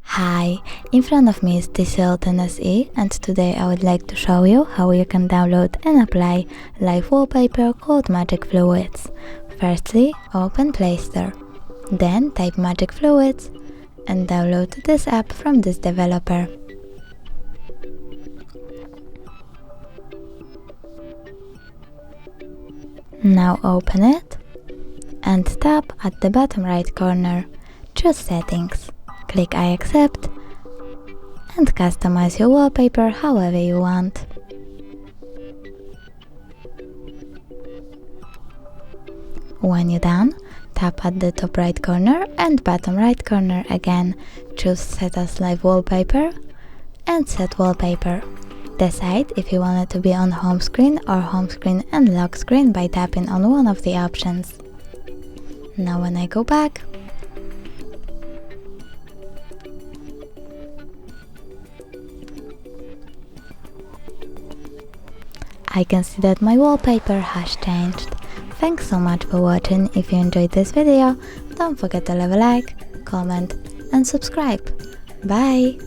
Hi, in front of me is TCL SE, and today I would like to show you how you can download and apply live wallpaper called Magic Fluids. Firstly, open Play Store, then type Magic Fluids and download this app from this developer. Now open it and tap at the bottom right corner, choose Settings. Click I accept and customize your wallpaper however you want. When you're done, tap at the top right corner and bottom right corner again, choose Set as Live Wallpaper and Set Wallpaper. Decide if you want it to be on home screen or home screen and lock screen by tapping on one of the options. Now when I go back, I can see that my wallpaper has changed. Thanks so much for watching. If you enjoyed this video, don't forget to leave a like, comment and subscribe. Bye!